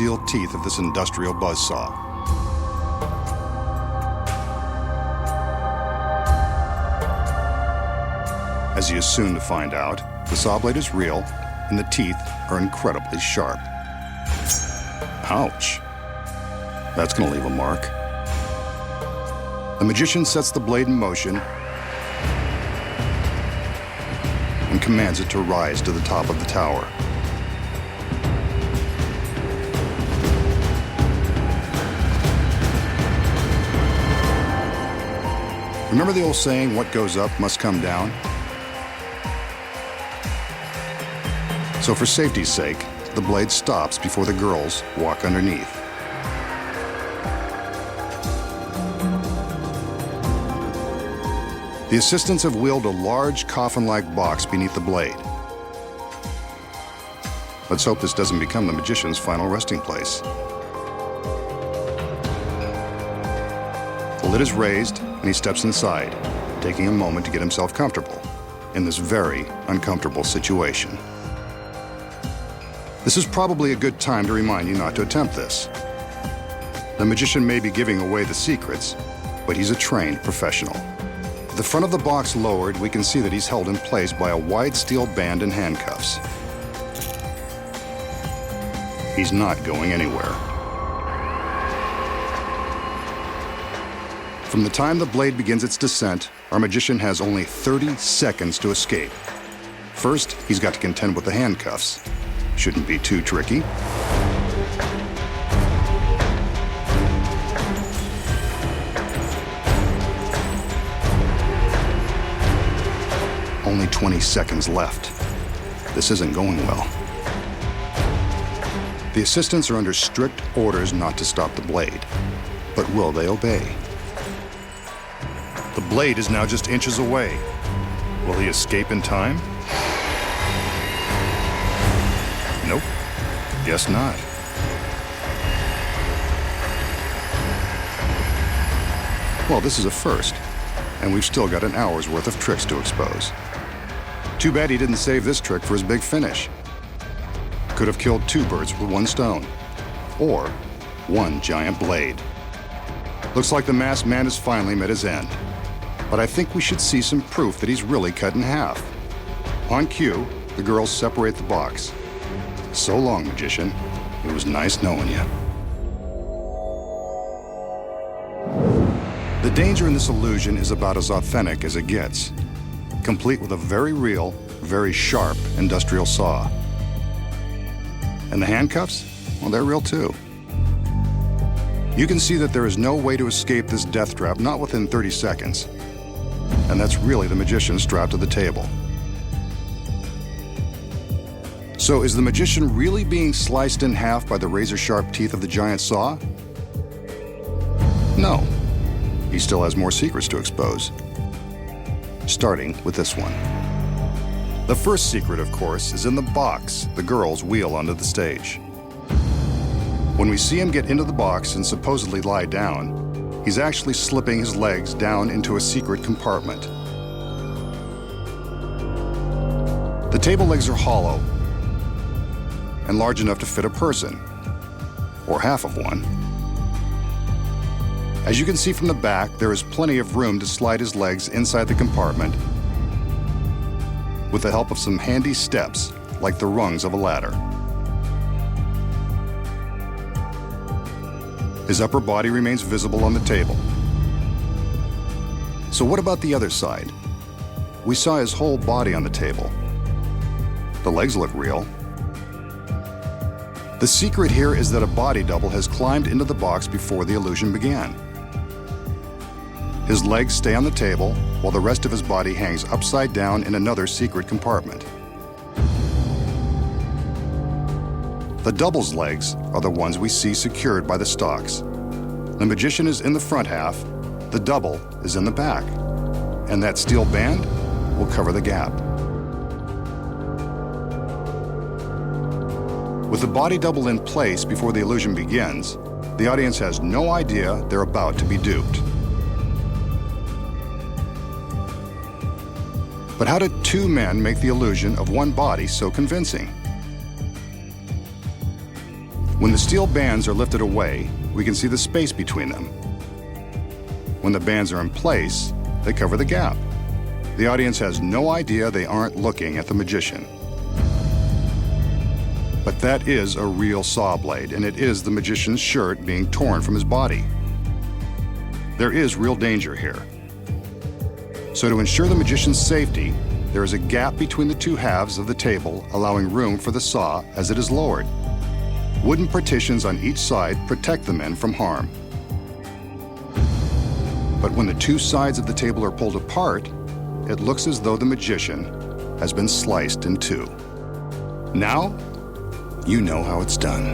steel teeth of this industrial buzzsaw. As he is soon to find out, the saw blade is real and the teeth are incredibly sharp. Ouch. That's gonna leave a mark. The magician sets the blade in motion and commands it to rise to the top of the tower. Remember the old saying, what goes up must come down? So for safety's sake, the blade stops before the girls walk underneath. The assistants have wheeled a large coffin-like box beneath the blade. Let's hope this doesn't become the magician's final resting place. The lid is raised and he steps inside, taking a moment to get himself comfortable in this very uncomfortable situation. This is probably a good time to remind you not to attempt this. The magician may be giving away the secrets, but he's a trained professional. With the front of the box lowered, we can see that he's held in place by a wide steel band and handcuffs. He's not going anywhere. From the time the blade begins its descent, our magician has only 30 seconds to escape. First, he's got to contend with the handcuffs. Shouldn't be too tricky. Only 20 seconds left. This isn't going well. The assistants are under strict orders not to stop the blade. But will they obey? The blade is now just inches away. Will he escape in time? Nope, guess not. Well, this is a first, and we've still got an hour's worth of tricks to expose. Too bad he didn't save this trick for his big finish. Could have killed two birds with one stone, or one giant blade. Looks like the masked man has finally met his end. But I think we should see some proof that he's really cut in half. On cue, the girls separate the box. So long, magician. It was nice knowing you. The danger in this illusion is about as authentic as it gets, complete with a very real, very sharp industrial saw. And the handcuffs? Well, they're real too. You can see that there is no way to escape this death trap, not within 30 seconds. And that's really the magician strapped to the table. So is the magician really being sliced in half by the razor-sharp teeth of the giant saw? No. He still has more secrets to expose. Starting with this one. The first secret, of course, is in the box the girls wheel onto the stage. When we see him get into the box and supposedly lie down, he's actually slipping his legs down into a secret compartment. The table legs are hollow and large enough to fit a person, or half of one. As you can see from the back, there is plenty of room to slide his legs inside the compartment with the help of some handy steps, like the rungs of a ladder. His upper body remains visible on the table. So what about the other side? We saw his whole body on the table. The legs look real. The secret here is that a body double has climbed into the box before the illusion began. His legs stay on the table, while the rest of his body hangs upside down in another secret compartment. The double's legs are the ones we see secured by the stalks. The magician is in the front half, the double is in the back, and that steel band will cover the gap. With the body double in place before the illusion begins, the audience has no idea they're about to be duped. But how did two men make the illusion of one body so convincing? When the steel bands are lifted away, we can see the space between them. When the bands are in place, they cover the gap. The audience has no idea they aren't looking at the magician. But that is a real saw blade, and it is the magician's shirt being torn from his body. There is real danger here. So to ensure the magician's safety, there is a gap between the two halves of the table, allowing room for the saw as it is lowered. Wooden partitions on each side protect the men from harm. But when the two sides of the table are pulled apart, it looks as though the magician has been sliced in two. Now, you know how it's done.